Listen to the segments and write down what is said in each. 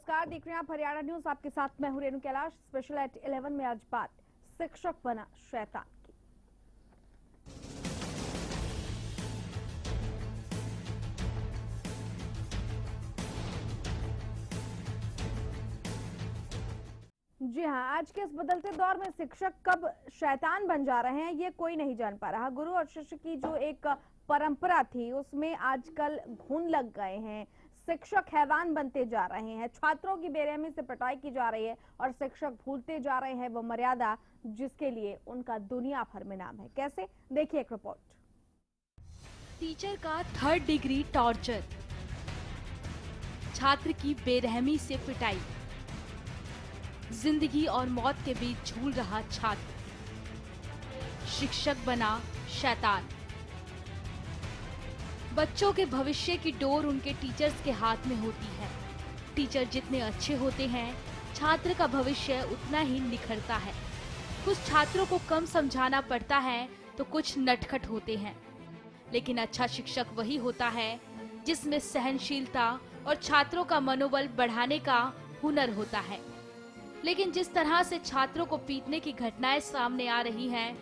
नमस्कार, देख रहे हैं आप हरियाणा न्यूज। आपके साथ मैं हूं रेणु कैलाश। स्पेशल एट 11 में आज बात शिक्षक बना शैतान की। जी हां, आज के इस बदलते दौर में शिक्षक कब शैतान बन जा रहे हैं ये कोई नहीं जान पा रहा। गुरु और शिष्य की जो एक परंपरा थी उसमें आजकल घुन लग गए हैं। शिक्षक हैवान बनते जा रहे हैं, छात्रों की बेरहमी से पिटाई की जा रही है और शिक्षक भूलते जा रहे हैं वो मर्यादा जिसके लिए उनका दुनिया भर में नाम है। कैसे, देखिए एक रिपोर्ट। टीचर का 3rd डिग्री टॉर्चर, छात्र की बेरहमी से पिटाई, जिंदगी और मौत के बीच झूल रहा छात्र, शिक्षक बना शैतान। बच्चों के भविष्य की डोर उनके टीचर्स के हाथ में होती है। टीचर जितने अच्छे होते हैं, छात्र का भविष्य उतना ही निखरता है। कुछ छात्रों को कम समझाना पड़ता है तो कुछ नटखट होते हैं, लेकिन अच्छा शिक्षक वही होता है जिसमें सहनशीलता और छात्रों का मनोबल बढ़ाने का हुनर होता है। लेकिन जिस तरह से छात्रों को पीटने की घटनाएं सामने आ रही हैं,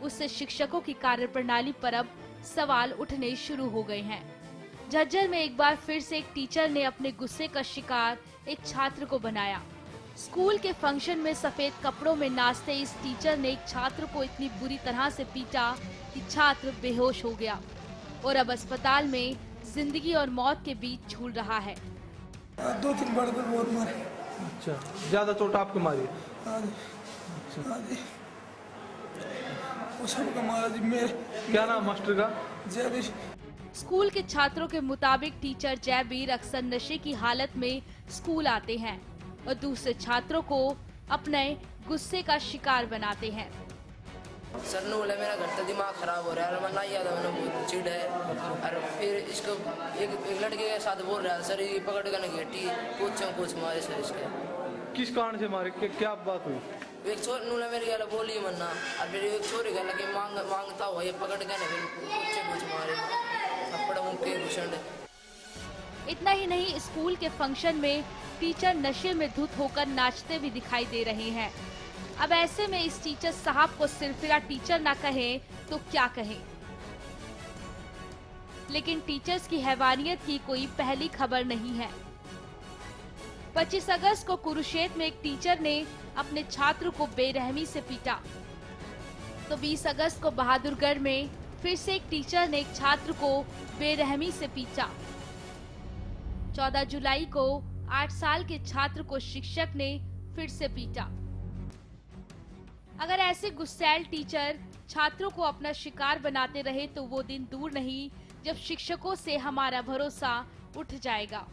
उससे शिक्षकों की कार्यप्रणाली पर अब सवाल उठने शुरू हो गए हैं। झज्जर में एक बार फिर से एक टीचर ने अपने गुस्से का शिकार एक छात्र को बनाया। स्कूल के फंक्शन में सफेद कपड़ों में नाचते इस टीचर ने एक छात्र को इतनी बुरी तरह से पीटा कि छात्र बेहोश हो गया और अब अस्पताल में जिंदगी और मौत के बीच झूल रहा है। 2-3 बार बहुत मारे। अच्छा, ज्यादा चोट आपको मारी है? हाँ जी। अच्छा। हाँ जी। वो सबका मारा जी। मेरे क्या नाम मास्टर का? जयवीर। स्कूल के छात्रों के मुताबिक टीचर जयवीर अक्सर नशे की हालत में स्कूल आते हैं और दूसरे छात्रों को अपने गुस्से का शिकार बनाते हैं। सर ने बोला मेरा घर तो दिमाग खराब हो रहा है, मैं नहीं आता, मैंने बहुत चिढ़ है। और फिर इसको एक लड़के के साथ बोल रहा है, सर ये पकड़ कर घेटी कुछ मारे सर इसके। किस कारण से मारे? क्या बात हुई? एक छोर नूला मेरी गला बोली मन्ना और फिर एक छोरी गला के मांगता हुआ ये पकड़ के ना फिर कुछ मारे थप्पड़ मुक्के घुसंड। इतना ही नहीं, स्कूल के फंक्शन में टीचर नशे में धुत होकर नाचते भी दिखाई दे रहे हैं। अब ऐसे में इस टीचर साहब को सिरफिरा टीचर ना कहें तो क्या कहें। लेकिन टीचर्स की हैवानियत की कोई पहली खबर नहीं है। 25 अगस्त को कुरुक्षेत्र में एक टीचर ने अपने छात्र को बेरहमी से पीटा, तो 20 अगस्त को बहादुरगढ़ में फिर से एक टीचर ने एक छात्र को बेरहमी से पीटा। 14 जुलाई को 8 साल के छात्र को शिक्षक ने फिर से पीटा। अगर ऐसे गुस्सैल टीचर छात्रों को अपना शिकार बनाते रहे तो वो दिन दूर नहीं जब शिक्षकों से हमारा भरोसा उठ जाएगा।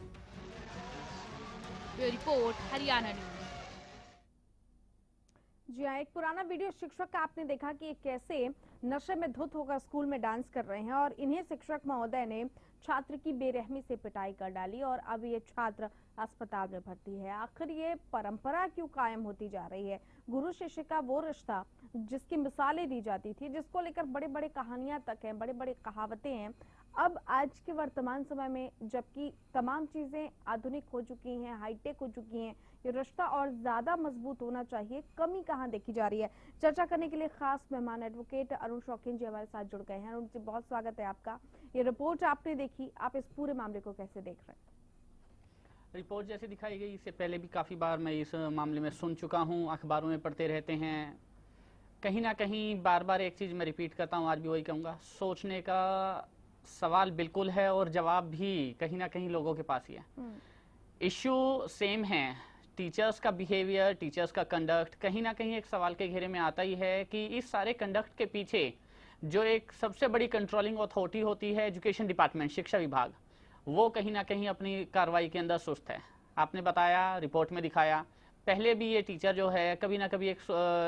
Bureau report, Haryana news. जी हाँ, एक पुराना वीडियो शिक्षक का आपने देखा कि कैसे नशे में धुत होकर स्कूल में डांस कर रहे हैं और इन्हें शिक्षक महोदय ने छात्र की बेरहमी से पिटाई कर डाली और अब ये छात्र अस्पताल में भर्ती है। आखिर ये परंपरा क्यों कायम होती जा रही है? गुरु शिष्य का वो रिश्ता जिसकी मिसालें दी जाती थी, जिसको लेकर बड़े बड़े कहानियां तक हैं, बड़े बड़े कहावतें हैं, अब आज के वर्तमान समय में जबकि तमाम चीजें आधुनिक हो चुकी हैं, हाईटेक हो चुकी हैं, ये रिश्ता और ज्यादा मजबूत होना चाहिए। कमी कहाँ देखी जा रही है? चर्चा करने के लिए खास मेहमान एडवोकेट अरुण शौकीन जी हमारे साथ जुड़ गए हैं। अरुण जी, बहुत स्वागत है आपका। ये रिपोर्ट आपने देखी, आप इस पूरे मामले को कैसे देख रहे हैं? रिपोर्ट जैसे दिखाई गई, इससे पहले भी काफ़ी बार मैं इस मामले में सुन चुका हूं, अखबारों में पढ़ते रहते हैं। कहीं ना कहीं बार बार एक चीज़ मैं रिपीट करता हूं, आज भी वही कहूँगा, सोचने का सवाल बिल्कुल है और जवाब भी कहीं ना कहीं लोगों के पास ही है। इश्यू सेम है, टीचर्स का बिहेवियर, टीचर्स का कंडक्ट कहीं ना कहीं एक सवाल के घेरे में आता ही है कि इस सारे कंडक्ट के पीछे जो एक सबसे बड़ी कंट्रोलिंग अथॉरिटी होती है, एजुकेशन डिपार्टमेंट, शिक्षा विभाग, वो कहीं ना कहीं अपनी कार्रवाई के अंदर सुस्त है। आपने बताया, रिपोर्ट में दिखाया, पहले भी ये टीचर जो है कभी ना कभी एक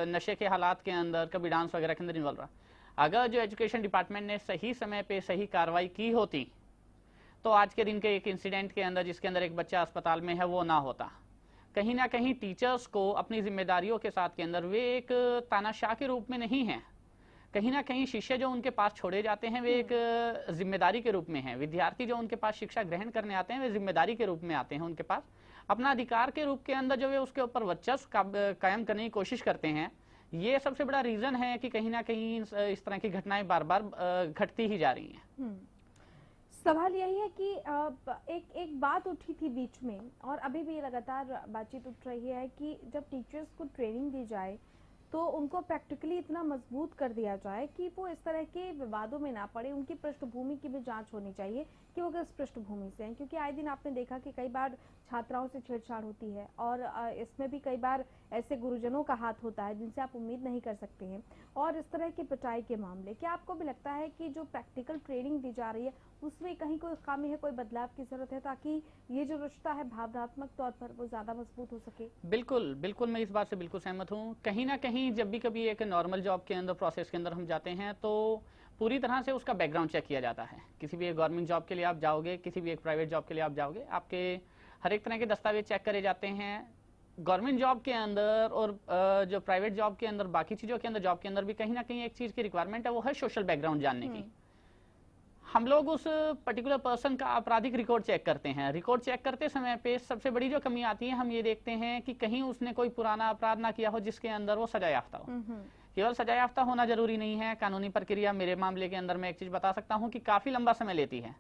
नशे के हालात के अंदर, कभी डांस वगैरह के अंदर इन्वॉल्व रहा। अगर जो एजुकेशन डिपार्टमेंट ने सही समय पे सही कार्रवाई की होती तो आज के दिन के एक इंसिडेंट के अंदर जिसके अंदर एक बच्चा अस्पताल में है वो ना होता। कहीं ना कहीं टीचर्स को अपनी जिम्मेदारियों के साथ के अंदर वे एक तानाशाह के रूप में नहीं है, कहीं ना कहीं शिष्य जो उनके पास छोड़े जाते हैं वे एक जिम्मेदारी के रूप में हैं। विद्यार्थी जो उनके पास शिक्षा ग्रहण करने आते हैं वे जिम्मेदारी के रूप में आते हैं उनके पास। अपना अधिकार के रूप के अंदर जो है उसके ऊपर वर्चस्व कायम करने की कोशिश करते हैं। ये सबसे बड़ा रीजन है कि कहीं ना कहीं इस तरह की घटनाएं बार बार घटती ही जा रही हैं। सवाल यही है कि एक बात उठी थी बीच में और अभी भी लगातार बातचीत उठ रही है कि जब टीचर्स को ट्रेनिंग दी जाए तो उनको प्रैक्टिकली इतना मजबूत कर दिया जाए कि वो इस तरह के विवादों में ना पड़े। उनकी पृष्ठभूमि की भी जांच होनी चाहिए कि वो किस पृष्ठभूमि से हैं, क्योंकि आए दिन आपने देखा कि कई बार छात्राओं से छेड़छाड़ होती है और इसमें भी कई बार ऐसे गुरुजनों का हाथ होता है जिनसे आप उम्मीद नहीं कर सकते हैं। और इस तरह की पिटाई के मामले, क्या आपको भी लगता है कि जो प्रैक्टिकल ट्रेनिंग दी जा रही है उसमें कहीं कोई खामी है, कोई बदलाव की जरूरत है ताकि ये जो रिश्ता है भावनात्मक तौर पर वो ज्यादा मजबूत हो सके? बिल्कुल बिल्कुल, मैं इस बात से बिल्कुल सहमत हूँ। कहीं ना कहीं जब भी कभी एक नॉर्मल जॉब के अंदर प्रोसेस के अंदर हम जाते हैं तो पूरी तरह से उसका बैकग्राउंड चेक किया जाता है। किसी भी एक गवर्नमेंट जॉब के लिए आप जाओगे, किसी भी एक प्राइवेट जॉब के लिए आप जाओगे, आपके हर एक तरह के दस्तावेज चेक करे जाते हैं। गवर्नमेंट जॉब के अंदर और जो प्राइवेट जॉब के अंदर, बाकी चीज़ों के अंदर, जॉब के अंदर भी कहीं ना कहीं एक चीज़ की रिक्वायरमेंट है, वो है सोशल बैकग्राउंड जानने की। हम लोग उस पर्टिकुलर पर्सन का आपराधिक रिकॉर्ड चेक करते हैं। रिकॉर्ड चेक करते समय पे सबसे बड़ी जो कमी आती है, हम ये देखते हैं कि कहीं उसने कोई पुराना अपराध ना किया हो जिसके अंदर वो सजा याफ्ता हो। केवल सजा याफ्ता होना जरूरी नहीं है, कानूनी प्रक्रिया मेरे मामले के अंदर मैं एक चीज बता सकता हूँ कि काफी लंबा समय लेती है।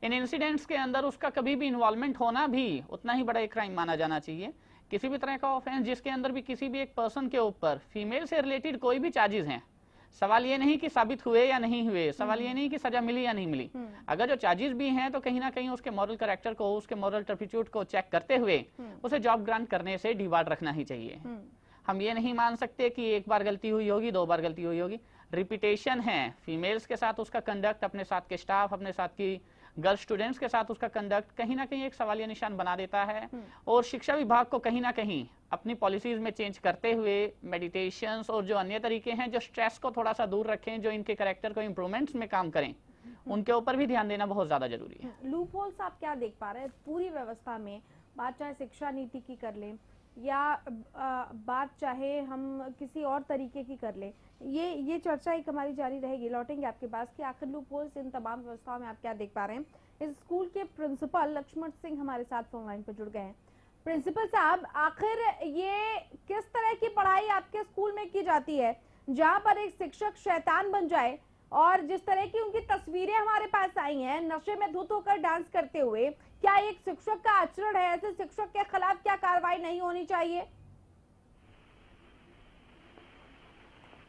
इन इंसिडेंट्स के अंदर उसका कभी भी इन्वॉल्वमेंट होना भी उतना ही बड़ा एक क्राइम माना जाना चाहिए। किसी भी तरह का ऑफेंस जिसके अंदर भी किसी भी एक पर्सन के ऊपर फीमेल से रिलेटेड कोई भी चार्जेस हैं, सवाल ये नहीं कि साबित हुए या नहीं हुए, सवाल ये नहीं कि सजा मिली या नहीं मिली, अगर जो चार्जेस भी हैं तो कहीं ना कहीं उसके मॉरल कैरेक्टर को, उसके मॉरल टर्पिट्यूड को चेक करते हुए उसे जॉब ग्रांट करने से डिबार्ड रखना ही चाहिए। हम ये नहीं मान सकते कि एक बार गलती हुई होगी, 2 बार गलती हुई होगी। रिपीटेशन है, फीमेल्स के साथ उसका कंडक्ट, अपने साथ के स्टाफ, अपने साथ की गर्ल स्टूडेंट्स के साथ उसका कंडक्ट कहीं ना कहीं एक सवालिया निशान बना देता है। और शिक्षा विभाग को कहीं ना कहीं अपनी पॉलिसीज में चेंज करते हुए मेडिटेशंस और जो अन्य तरीके हैं जो स्ट्रेस को थोड़ा सा दूर रखें, जो इनके कैरेक्टर को इम्प्रूवमेंट्स में काम करें, उनके ऊपर भी ध्यान देना बहुत ज्यादा जरूरी है। लूप होल्स आप क्या देख पा रहे हैं पूरी व्यवस्था में? बात चाहे शिक्षा नीति की कर लें या बात चाहे हम किसी और तरीके की कर लें, ये चर्चा एक हमारी जारी रहेगी। लौटेंगे आपके पास कि आखिर लूप होल्स इन तमाम व्यवस्थाओं में आप क्या देख पा रहे हैं। इस स्कूल के प्रिंसिपल लक्ष्मण सिंह हमारे साथ फोन लाइन पर जुड़ गए हैं। प्रिंसिपल साहब, आखिर ये किस तरह की पढ़ाई आपके स्कूल में की जाती है जहाँ पर एक शिक्षक शैतान बन जाए? और जिस तरह की उनकी तस्वीरें हमारे पास आई हैं नशे में धुत होकर डांस करते हुए, क्या एक शिक्षक का आचरण है? ऐसे शिक्षक के खिलाफ क्या कार्रवाई नहीं होनी चाहिए?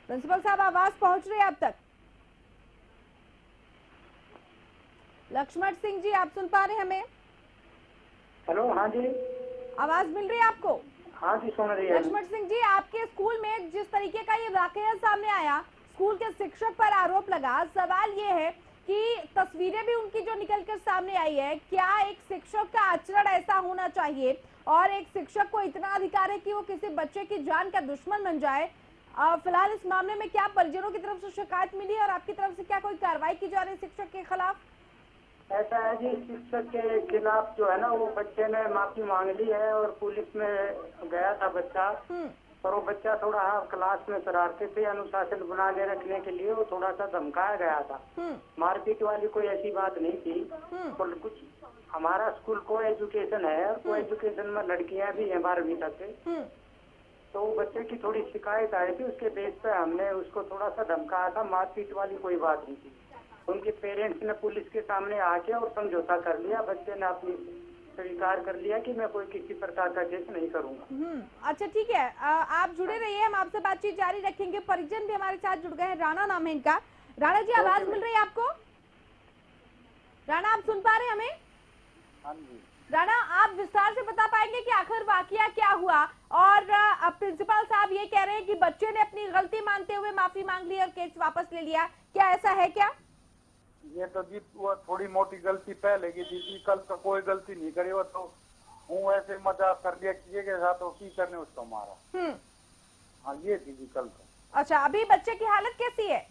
प्रिंसिपल साहब, आवाज पहुंच रही है आप तक? लक्ष्मण सिंह जी, आप सुन पा रहे हैं हमें? हेलो, हाँ जी, आवाज मिल रही है आपको? हाँ जी, सुन रही है। लक्ष्मण सिंह जी, आपके स्कूल में जिस तरीके का ये वाकया सामने आया, स्कूल के शिक्षक पर आरोप लगा, सवाल ये है कि तस्वीरें भी उनकी जो निकलकर सामने आई है, क्या एक शिक्षक का आचरण ऐसा होना चाहिए और एक शिक्षक को इतना अधिकार है कि वो किसी बच्चे की जान का दुश्मन बन जाए? फिलहाल इस मामले में क्या परिजनों की तरफ से शिकायत मिली और आपकी तरफ से क्या कोई कार्रवाई की जा रही है शिक्षक के खिलाफ? ऐसा है जी, शिक्षक के खिलाफ जो है ना, वो बच्चे ने माफी मांग ली है और पुलिस में गया था बच्चा। और वो बच्चा थोड़ा क्लास में शरारते थे, अनुशासन बनाए रखने के लिए वो थोड़ा सा धमकाया गया था। मारपीट वाली कोई ऐसी बात नहीं थी। और कुछ हमारा स्कूल को एजुकेशन है और को एजुकेशन में लड़कियां भी हैं 12वीं तक के। तो वो बच्चे की थोड़ी शिकायत आई थी, उसके बेस पे हमने उसको थोड़ा सा धमकाया था। मारपीट वाली कोई बात नहीं थी। उनके पेरेंट्स ने पुलिस के सामने आके और समझौता कर लिया। बच्चे ने अपनी स्वीकार कर लिया कि मैं कोई किसी प्रकार का केस नहीं करूंगा। अच्छा, ठीक है, आप जुड़े रहिए, हम आपसे बातचीत जारी रखेंगे। परिजन भी हमारे साथ जुड़ गए हैं। राणा नाम है इनका। राणा जी, आवाज मिल रही है आपको? राणा, आप सुन पा रहे हैं हमें? हाँ जी। राणा, आप विस्तार से बता पाएंगे कि आखिर वाकया क्या हुआ? और प्रिंसिपल साहब ये कह रहे हैं कि बच्चे ने अपनी गलती मानते हुए माफी मांग ली और केस वापस ले लिया, क्या ऐसा है क्या? ये तो जी वो थोड़ी मोटी गलती पहले की थी, कल तो कोई गलती नहीं करी। वो तो हूँ ऐसे मजाक कर लिया किसी के साथ, वो की करने उसको मारा। हाँ, ये थी जी कल तो। अच्छा, अभी बच्चे की हालत कैसी है?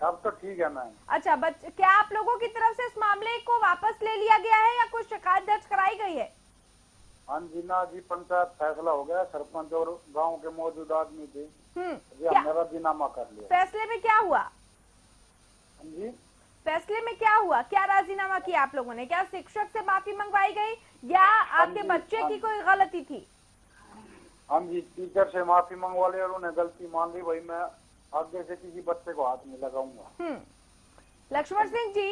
अब तो ठीक है मैम। अच्छा, क्या आप लोगों की तरफ से इस मामले को वापस ले लिया गया है या कोई शिकायत दर्ज कराई गई है? हाँ जी, ना जी, पंचायत फैसला हो गया। सरपंच और गांव के मौजूद आदमी थे जी, हमने राजीनामा कर लिया। फैसले में क्या हुआ? हाँ जी, फैसले में क्या हुआ, क्या राजीनामा किया आप लोगों ने? क्या शिक्षक से माफी मंगवाई गई या आपके बच्चे की कोई गलती थी? हम जी टीचर से माफी मंगवा ली और उन्हें गलती मान ली, वही मैं आगे से किसी बच्चे को हाथ नहीं लगाऊंगा। लक्ष्मण सिंह जी,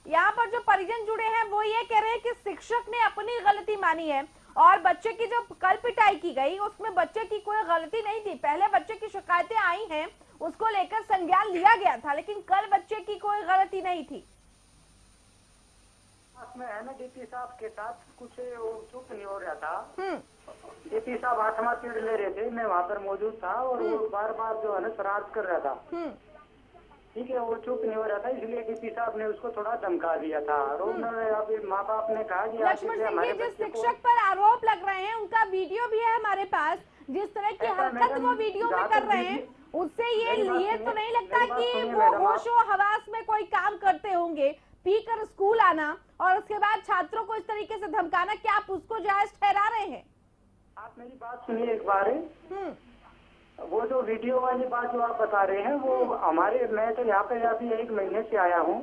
यहाँ पर जो परिजन जुड़े हैं वो ये कह रहे हैं कि शिक्षक ने अपनी गलती मानी है और बच्चे की जो कल पिटाई की गई उसमें बच्चे की कोई गलती नहीं थी। पहले बच्चे की शिकायतें आई हैं, उसको लेकर संज्ञान लिया गया था, लेकिन कल बच्चे की कोई गलती नहीं थी। में है ना डीपी साहब के साथ कुछ वो चुप नहीं हो रहा था। डीपी साहब आत्मा पीड़ ले रहे थे, मैं वहाँ पर मौजूद था और वो बार बार जो है ना शरारत कर रहा था। ठीक है, वो चुप नहीं हो रहा था, इसलिए डीपी साहब ने उसको थोड़ा धमका दिया था। और उन्होंने अभी माँ बाप ने कहा कि लक्ष्मण सिंह जी, जिस शिक्षक पर आरोप लग रहे हैं उनका वीडियो भी है हमारे पास, जिस तरह की हरकत वो वीडियो में कर रहे हैं उससे ये तो नहीं लगता कि वो होशो हवास में कोई काम करते होंगे। पीकर स्कूल आना और उसके बाद छात्रों को इस तरीके से धमकाना, क्या आप उसको जायज ठहरा रहे हैं? आप मेरी बात सुनिए एक बार। वो जो वीडियो वाली बात जो आप बता रहे हैं वो हमारे, मैं तो यहाँ पे अभी 1 महीने से आया हूँ।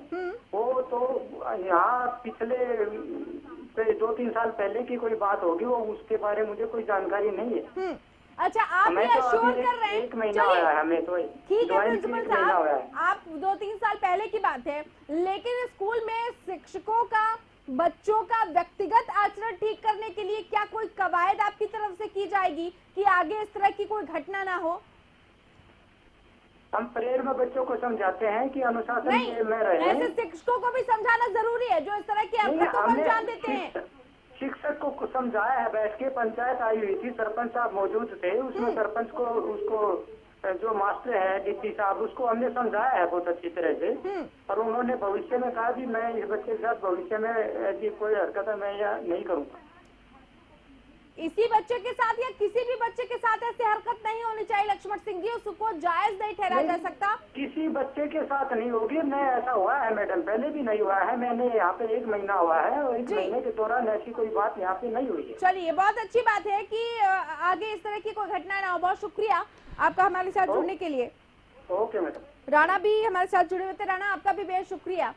वो तो यहाँ पिछले 2-3 साल पहले की कोई बात होगी, वो उसके बारे में मुझे कोई जानकारी नहीं है। अच्छा, आप ये अश्योर कर रहे हैं? 1 महीना हुआ है हमें तो। ठीक है प्रिंसिपल साहब, आप 2-3 साल पहले की बात है, लेकिन स्कूल में शिक्षकों का बच्चों का व्यक्तिगत आचरण ठीक करने के लिए क्या कोई कवायद आपकी तरफ से की जाएगी कि आगे इस तरह की कोई घटना ना हो? हम प्रेयर में बच्चों को समझाते हैं कि अनुशासन में रहे। ऐसे शिक्षकों को भी समझाना जरूरी है जो इस तरह की हरकतों को अंजाम देते हैं। शिक्षक को समझाया है, बैठ के पंचायत आई हुई थी, सरपंच साहब मौजूद थे, उसमें सरपंच को उसको जो मास्टर है डीपी साहब उसको हमने समझाया है बहुत अच्छी तरह से। और उन्होंने भविष्य में कहा कि मैं इस बच्चे के साथ भविष्य में ऐसी कोई हरकत मैं नहीं करूँगा। इसी बच्चे के साथ या किसी भी बच्चे के साथ ऐसी हरकत नहीं होनी चाहिए लक्ष्मण सिंह जी, उसको जायज नहीं ठहराया जा सकता। किसी बच्चे के साथ नहीं होगी, मैं ऐसा हुआ है मैडम, पहले भी नहीं हुआ है। मैंने यहाँ पे 1 महीना हुआ है और 1 महीने के दौरान ऐसी कोई बात यहाँ पे नहीं हुई है। चलिए, बहुत अच्छी बात है कि आगे इस तरह की कोई घटना ना हो। बहुत शुक्रिया आपका हमारे साथ जुड़ने के लिए। Okay madam. राणा भी हमारे साथ जुड़े हुए थे। राणा, आपका भी बेहद शुक्रिया।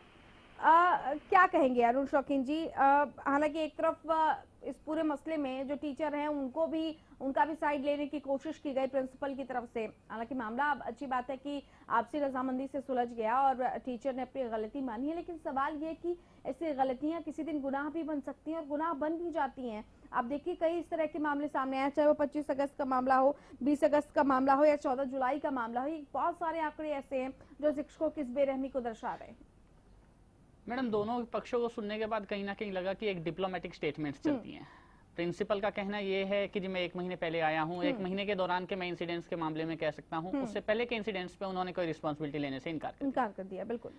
क्या कहेंगे अरुण शौकीन जी? हालांकि एक तरफ इस पूरे मसले में जो टीचर हैं उनका भी साइड लेने की कोशिश की गई प्रिंसिपल की तरफ से। हालांकि मामला अच्छी बात है कि आपसी रजामंदी से सुलझ गया और टीचर ने अपनी गलती मानी है, लेकिन सवाल ये कि ऐसी गलतियां किसी दिन गुनाह भी बन सकती हैं और गुनाह बन भी जाती हैं। आप देखिए कई इस तरह के मामले सामने आए, चाहे वो 25 अगस्त का मामला हो, 20 अगस्त का मामला हो या 14 जुलाई का मामला हो। बहुत सारे आंकड़े ऐसे हैं जो शिक्षकों की इस बेरहमी को दर्शा रहे हैं। मैडम, दोनों पक्षों को सुनने के बाद कहीं ना कहीं लगा कि एक डिप्लोमेटिक स्टेटमेंट्स चलती हैं। प्रिंसिपल का कहना ये है कि जी मैं 1 महीने पहले आया हूँ, 1 महीने के दौरान के मैं इंसिडेंट्स के मामले में कह सकता हूँ, उससे पहले के इंसिडेंट्स पे उन्होंने कोई रिस्पॉन्सिबिलिटी लेने से इनकार कर दिया। बिल्कुल।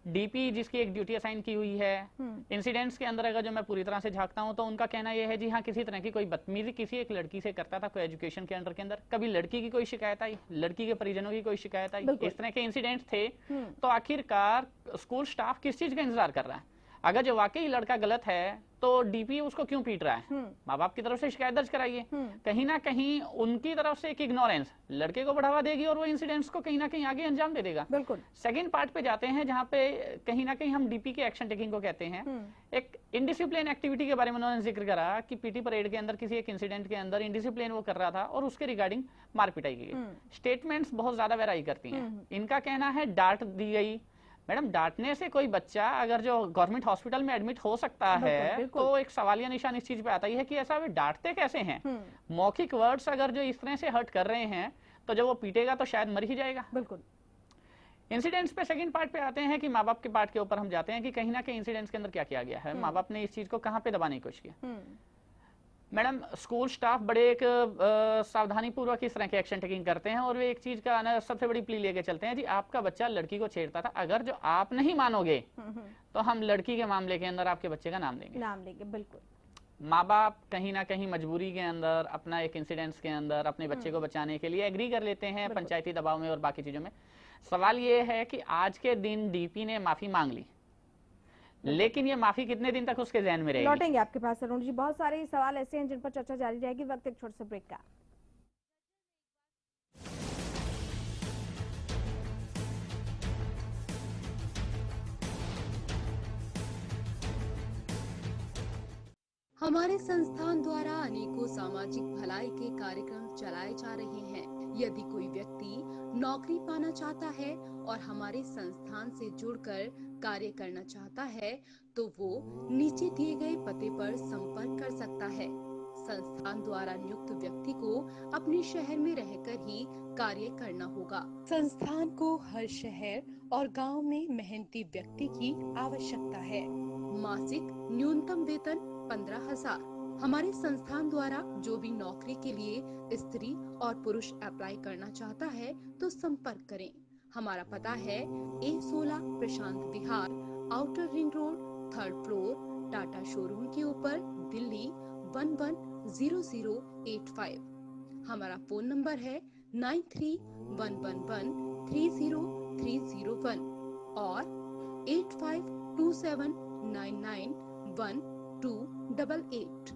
डीपी जिसकी एक ड्यूटी असाइन की हुई है, इंसिडेंट्स के अंदर अगर जो मैं पूरी तरह से झांकता हूं तो उनका कहना यह है जी हाँ, किसी तरह की कोई बदतमीजी किसी एक लड़की से करता था कोई एजुकेशन के अंदर, कभी लड़की की कोई शिकायत आई, लड़की के परिजनों की कोई शिकायत आई, इस तरह के इंसिडेंट्स थे। तो आखिरकार स्कूल स्टाफ किस चीज का इंतजार कर रहा है? अगर जो वाकई लड़का गलत है तो डीपी उसको क्यों पीट रहा है? माँ बाप की तरफ से शिकायत दर्ज कराइए। कहीं ना कहीं उनकी तरफ से एक इग्नोरेंस लड़के को बढ़ावा देगी और वो इंसिडेंट्स को कहीं ना कहीं आगे अंजाम दे देगा। बिल्कुल। सेकंड पार्ट पे जाते हैं जहाँ पे कहीं ना कहीं हम डीपी के एक्शन टेकिंग को कहते हैं। एक इनडिसिप्लिन एक्टिविटी के बारे में उन्होंने जिक्र करा कि पीटी परेड के अंदर किसी एक इंसिडेंट के अंदर इनडिसिप्लिन वो कर रहा था और उसके रिगार्डिंग मार पिटाई की गई। स्टेटमेंट्स बहुत ज्यादा वेराई करती हैं। इनका कहना है डांट दी गई। मैडम, डांटने से कोई बच्चा अगर जो गवर्नमेंट हॉस्पिटल में एडमिट हो सकता है तो एक सवालिया निशान इस चीज पे आता ही है कि ऐसा वे डांटते कैसे हैं? मौखिक वर्ड्स अगर जो इस तरह से हर्ट कर रहे हैं तो जब वो पीटेगा तो शायद मर ही जाएगा। बिल्कुल। इंसिडेंट्स पे सेकंड पार्ट पे आते हैं कि माँ बाप के पार्ट के ऊपर हम जाते हैं कि कहीं ना कहीं इंसिडेंट्स के अंदर क्या किया गया है, माँ बाप ने इस चीज को कहाँ पे दबाने की कोशिश की। मैडम, स्कूल स्टाफ बड़े एक सावधानी पूर्वक इस तरह के एक्शन टेकिंग करते हैं और वे एक चीज का ना सबसे बड़ी प्ली लेके चलते हैं जी आपका बच्चा लड़की को छेड़ता था, अगर जो आप नहीं मानोगे तो हम लड़की के मामले के अंदर आपके बच्चे का नाम देंगे। बिल्कुल। माँ बाप कहीं ना कहीं मजबूरी के अंदर अपना एक इंसिडेंट्स के अंदर अपने बच्चे को बचाने के लिए एग्री कर लेते हैं पंचायती दबाव में और बाकी चीजों में। सवाल ये है कि आज के दिन डीपी ने माफी मांग ली, लेकिन ये माफी कितने दिन तक उसके जहन में रहेगी? लौटेंगे आपके पास अरुण जी। बहुत सारे सवाल ऐसे हैं जिन पर चर्चा जारी रहेगी। वक्त एक छोटे से ब्रेक का। हमारे संस्थान द्वारा अनेकों सामाजिक भलाई के कार्यक्रम चलाए जा रहे हैं। यदि कोई व्यक्ति नौकरी पाना चाहता है और हमारे संस्थान से जुड़कर कार्य करना चाहता है तो वो नीचे दिए गए पते पर संपर्क कर सकता है। संस्थान द्वारा नियुक्त व्यक्ति को अपने शहर में रहकर ही कार्य करना होगा। संस्थान को हर शहर और गांव में मेहनती व्यक्ति की आवश्यकता है। मासिक न्यूनतम वेतन 15,000। हमारे संस्थान द्वारा जो भी नौकरी के लिए स्त्री और पुरुष अप्लाई करना चाहता है तो संपर्क करें। हमारा पता है A16 Prashant Vihar, outer ring road, 3rd floor, Tata showroom के ऊपर, दिल्ली 110085। हमारा फोन नंबर है 9311130301 और 8527991288।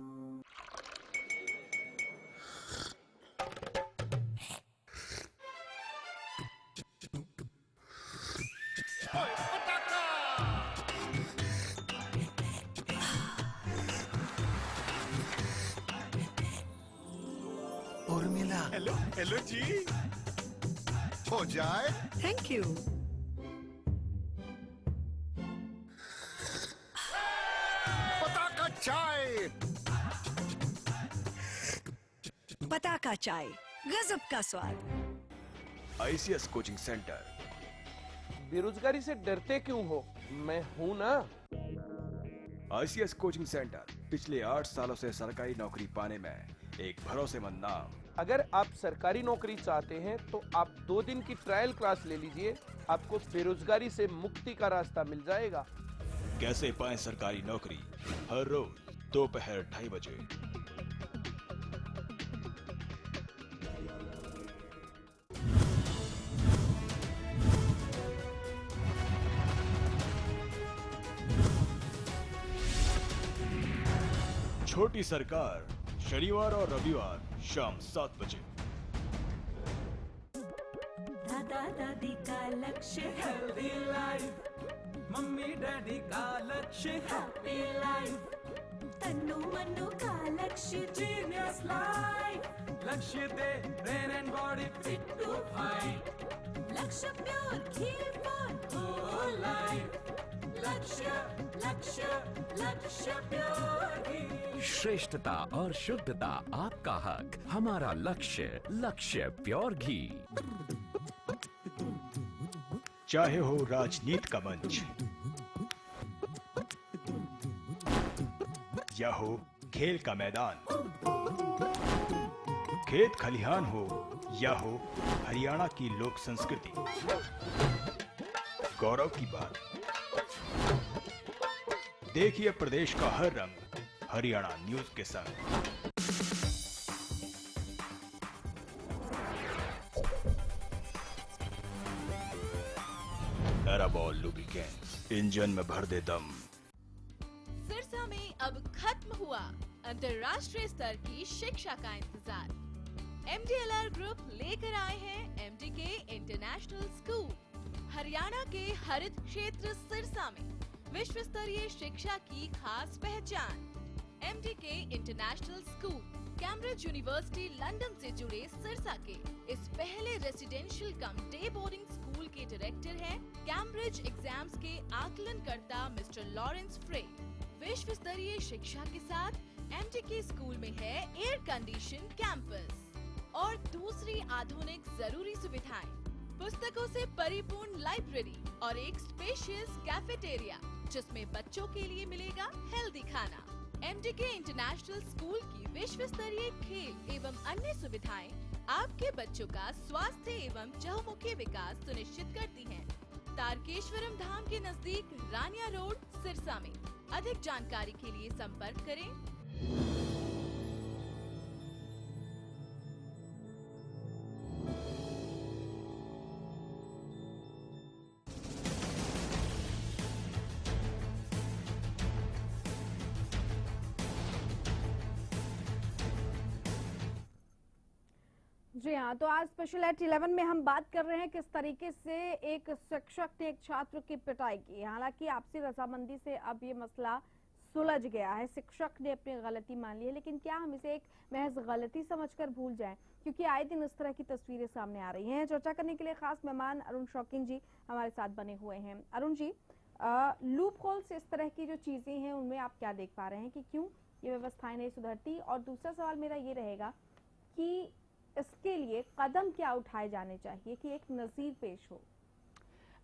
उर्मिला, हेलो हेलो जी, हो जाए। Thank you. पताका चाय। पताका चाय, गजब का स्वाद। ICS coaching centre. बेरोजगारी से डरते क्यों हो? मैं हूँ ना। ICS कोचिंग सेंटर पिछले 8 सालों से सरकारी नौकरी पाने में एक भरोसेमंद नाम। अगर आप सरकारी नौकरी चाहते हैं तो आप 2 दिन की ट्रायल क्लास ले लीजिए, आपको बेरोजगारी से मुक्ति का रास्ता मिल जाएगा। कैसे पाएं सरकारी नौकरी? हर रोज दोपहर 2:30 बजे। छोटी सरकार शनिवार और रविवार शाम 7 बजे। दादा दादी का लक्ष्य हेल्दी लाइफ, मम्मी डैडी का लक्ष्य हैप्पी लाइफ, तन्नू मन्नू का लक्ष्य genius life, Lakshya the brain and body fit to fight, Lakshya pure ghee for whole life, Lakshya Lakshya लक्ष्य प्योर घी। श्रेष्ठता और शुद्धता आपका हक, हमारा लक्ष्य, लक्ष्य प्योर घी। चाहे हो राजनीति का मंच या हो खेल का मैदान, खेत खलिहान हो या हो हरियाणा की लोक संस्कृति, गौरव की बात। देखिए प्रदेश का हर रंग हरियाणा न्यूज के संग। एराबॉल लुब्रिकेंट्स, इंजन में भर दे दम। सिरसा में अब खत्म हुआ अंतर्राष्ट्रीय स्तर की शिक्षा का इंतजार। MDLR ग्रुप लेकर आए हैं MDK इंटरनेशनल स्कूल। हरियाणा के हरित क्षेत्र सिरसा में विश्व स्तरीय शिक्षा की खास पहचान। MDK international school Cambridge university London से जुड़े सिरसा के इस पहले रेसिडेंशियल कम डे बोर्डिंग स्कूल के डायरेक्टर हैं कैम्ब्रिज एग्जाम्स के आकलनकर्ता मिस्टर लॉरेंस फ्रे। विश्व स्तरीय शिक्षा के साथ MDK स्कूल में है एयर कंडीशन कैंपस और दूसरी आधुनिक जरूरी सुविधाएं, पुस्तकों से परिपूर्ण लाइब्रेरी और एक स्पेशियस कैफेटेरिया जिसमें बच्चों के लिए मिलेगा हेल्दी खाना। MDK इंटरनेशनल स्कूल की विश्व स्तरीय खेल एवं अन्य सुविधाएं आपके बच्चों का स्वास्थ्य एवं चहुमुखी विकास सुनिश्चित करती हैं। तारकेश्वरम धाम के नजदीक रानिया रोड सिरसा में। अधिक जानकारी के लिए संपर्क करें। जी हाँ, तो आज स्पेशल एट 11 में हम बात कर रहे हैं किस तरीके से एक शिक्षक ने एक छात्र की पिटाई की। हालांकि आपसी रजामंदी से अब ये मसला सुलझ गया है, शिक्षक ने अपनी गलती मान ली है, लेकिन क्या हम इसे एक महज गलती समझकर भूल जाएं? क्योंकि आए दिन इस तरह की तस्वीरें सामने आ रही हैं। चर्चा करने के लिए खास मेहमान अरुण शौकीन जी हमारे साथ बने हुए हैं। अरुण जी, लूप होल्स, इस तरह की जो चीजें हैं उनमें आप क्या देख पा रहे हैं कि क्यों ये व्यवस्थाएं नहीं सुधरती? और दूसरा सवाल मेरा ये रहेगा कि इसके लिए कदम क्या उठाए जाने चाहिए कि एक नजीर पेश हो?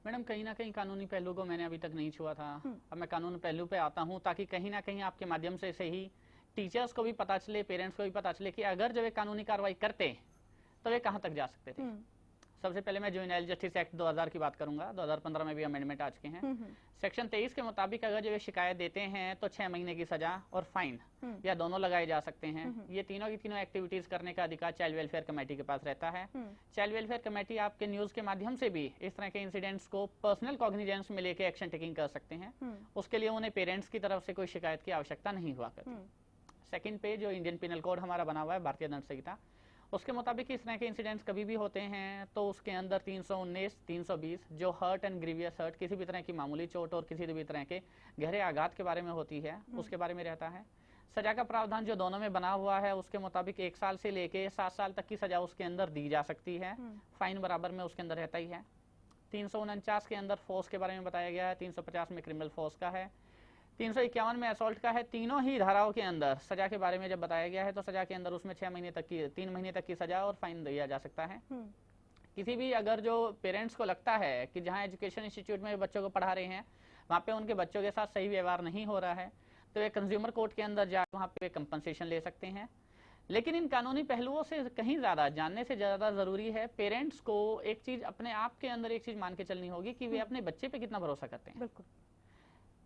मैडम, कहीं ना कहीं कानूनी पहलू को मैंने अभी तक नहीं छुआ था। अब मैं कानूनी पहलू पे आता हूँ ताकि कहीं ना कहीं आपके माध्यम से ही टीचर्स को भी पता चले, पेरेंट्स को भी पता चले कि अगर जब वे कानूनी कार्रवाई करते तो वे कहाँ तक जा सकते थे। सबसे पहले मैं जुवेनाइल जस्टिस एक्ट 2000 की बात करूंगा। 2015 में भी अमेंडमेंट आ चुके हैं। सेक्शन 23 के मुताबिक अगर जब वे शिकायत देते हैं तो 6 महीने की सजा और फाइन या दोनों लगाए जा सकते हैं। ये तीनों की तीनों एक्टिविटीज करने का अधिकार चाइल्ड वेलफेयर कमेटी के पास रहता है। चाइल्ड वेलफेयर कमेटी आपके न्यूज के माध्यम से भी इस तरह के इंसिडेंट्स को पर्सनल कॉग्निजेंस में लेके एक्शन टेकिंग कर सकते हैं। उसके लिए उन्हें पेरेंट्स की तरफ से कोई शिकायत की आवश्यकता नहीं हुआ करती। सेकंड पे जो इंडियन पिनल कोड हमारा बना हुआ है, भारतीय दंड संहिता, उसके मुताबिक इस तरह के इंसिडेंट्स कभी भी होते हैं तो उसके अंदर 319, 320 जो हर्ट एंड ग्रीवियस हर्ट, किसी भी तरह की मामूली चोट और किसी भी तरह के गहरे आघात के बारे में होती है, उसके बारे में रहता है। सजा का प्रावधान जो दोनों में बना हुआ है उसके मुताबिक 1 साल से लेके 7 साल तक की सजा उसके अंदर दी जा सकती है। फाइन बराबर में उसके अंदर रहता ही है। 349 के अंदर फोर्स के बारे में बताया गया है, 350 में क्रिमिनल फोर्स का है, 351 में असॉल्ट का है। तीनों ही धाराओं के अंदर सजा के बारे में जब बताया गया है तो सजा के अंदर उसमें 6 महीने तक की, 3 महीने तक की सजा और फाइन दिया जा सकता है। किसी भी अगर जो पेरेंट्स को लगता है कि जहां एजुकेशन इंस्टीट्यूट में बच्चों को पढ़ा रहे हैं वहां पे उनके बच्चों के साथ सही व्यवहार नहीं हो रहा है तो वे कंज्यूमर कोर्ट के अंदर जाकर वहां पे कंपनसेशन ले सकते हैं। लेकिन इन कानूनी पहलुओं से कहीं ज्यादा जानने से ज्यादा जरूरी है पेरेंट्स को एक चीज अपने आप के अंदर एक चीज मान के चलनी होगी कि वे अपने बच्चे पे कितना भरोसा करते हैं। बिल्कुल।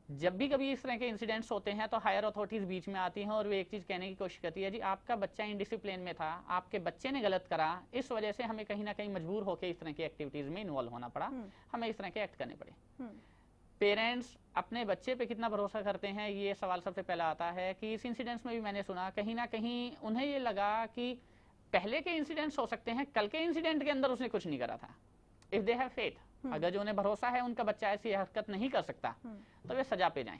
जब भी कभी इस तरह के इंसिडेंट्स होते हैं तो हायर अथॉरिटीज बीच में आती हैं और वे एक चीज कहने की कोशिश करती है, जी आपका बच्चा इनडिसिप्लिन में था, आपके बच्चे ने गलत करा, इस वजह से हमें कहीं ना कहीं मजबूर होकर इस तरह की एक्टिविटीज में इन्वॉल्व होना पड़ा, हमें इस तरह के एक्ट करने पड़े। पेरेंट्स अपने बच्चे पे कितना भरोसा करते हैं, ये सवाल सबसे पहला आता है। कि इस इंसिडेंट्स में भी मैंने सुना कहीं ना कहीं उन्हें ये लगा कि पहले के इंसिडेंट्स हो सकते हैं, कल के इंसिडेंट के अंदर उसने कुछ नहीं करा था। इफ दे हैव फेथ, अगर जो उन्हें भरोसा है उनका बच्चा ऐसी हरकत नहीं कर सकता तो वे सजा पे जाएं।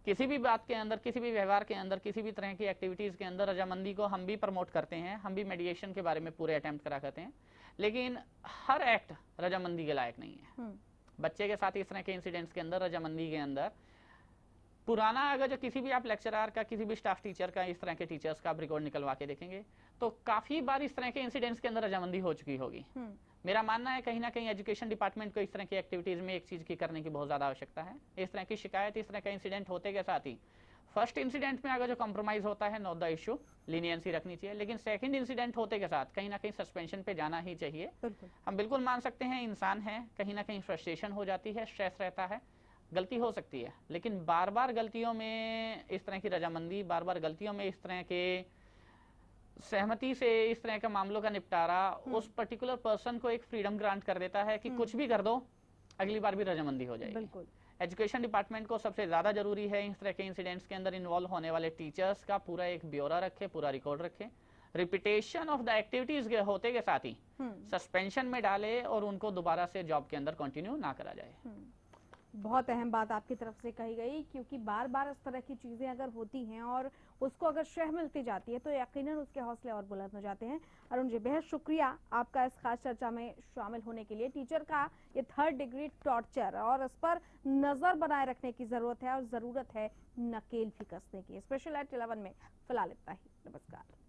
किसी भी बात के अंदर, किसी भी व्यवहार के अंदर, किसी भी तरह की एक्टिविटीज के अंदर रजामंदी को हम भी प्रमोट करते हैं, हम भी मेडिएशन के बारे में पूरे अटेम्प्ट करा करते हैं, लेकिन हर एक्ट रजामंदी के लायक नहीं है। बच्चे के साथ इस तरह के इंसिडेंट्स के अंदर, रजामंदी के अंदर पुराना अगर जो किसी भी आप लेक्चरर का, किसी भी स्टाफ टीचर का, इस तरह के टीचर्स का आप रिकॉर्ड निकलवा के देखेंगे तो काफी बार इस तरह के इंसिडेंट्स के अंदर रजामंदी हो चुकी होगी। मेरा मानना है कहीं ना कहीं एजुकेशन डिपार्टमेंट को इस तरह की एक्टिविटीज में एक चीज की करने की बहुत ज्यादा आवश्यकता है। इस तरह की शिकायत, इस तरह का इंसिडेंट होते के साथ ही फर्स्ट इंसिडेंट में अगर जो कॉम्प्रोमाइज होता है, नॉट द इशू, लीनियंसी रखनी चाहिए, लेकिन सेकंड इंसिडेंट होते के साथ कहीं ना कहीं सस्पेंशन पे जाना ही चाहिए। हम बिल्कुल मान सकते हैं इंसान है, कहीं ना कहीं फ्रस्ट्रेशन हो जाती है, स्ट्रेस रहता है, गलती हो सकती है, लेकिन बार बार गलतियों में इस तरह की रजामंदी, बार बार गलतियों में इस तरह के सहमति से इस तरह के मामलों का निपटारा उस पर्टिकुलर पर्सन को एक फ्रीडम ग्रांट कर देता है कि कुछ भी कर दो, अगली बार भी रजामंदी हो जाएगी। बिल्कुल। एजुकेशन डिपार्टमेंट को सबसे ज्यादा जरूरी है इस तरह के इंसिडेंट्स के अंदर इन्वॉल्व होने वाले टीचर्स का पूरा एक ब्यौरा रखे, पूरा रिकॉर्ड रखे, रिपीटेशन ऑफ द एक्टिविटीज के होते के साथ ही सस्पेंशन में डाले और उनको दोबारा से जॉब के अंदर कंटिन्यू ना करा जाए। बहुत अहम बात आपकी तरफ से कही गई, क्योंकि बार बार इस तरह की चीजें अगर होती हैं और उसको अगर शह मिलती जाती है तो यकीनन उसके हौसले और बुलंद हो जाते हैं। अरुण जी, बेहद शुक्रिया आपका इस खास चर्चा में शामिल होने के लिए। टीचर का ये 3rd डिग्री टॉर्चर और इस पर नजर बनाए रखने की जरूरत है और जरूरत है नकेल भी कसने की। स्पेशल एट 11 में फिलहाल इतना ही। नमस्कार।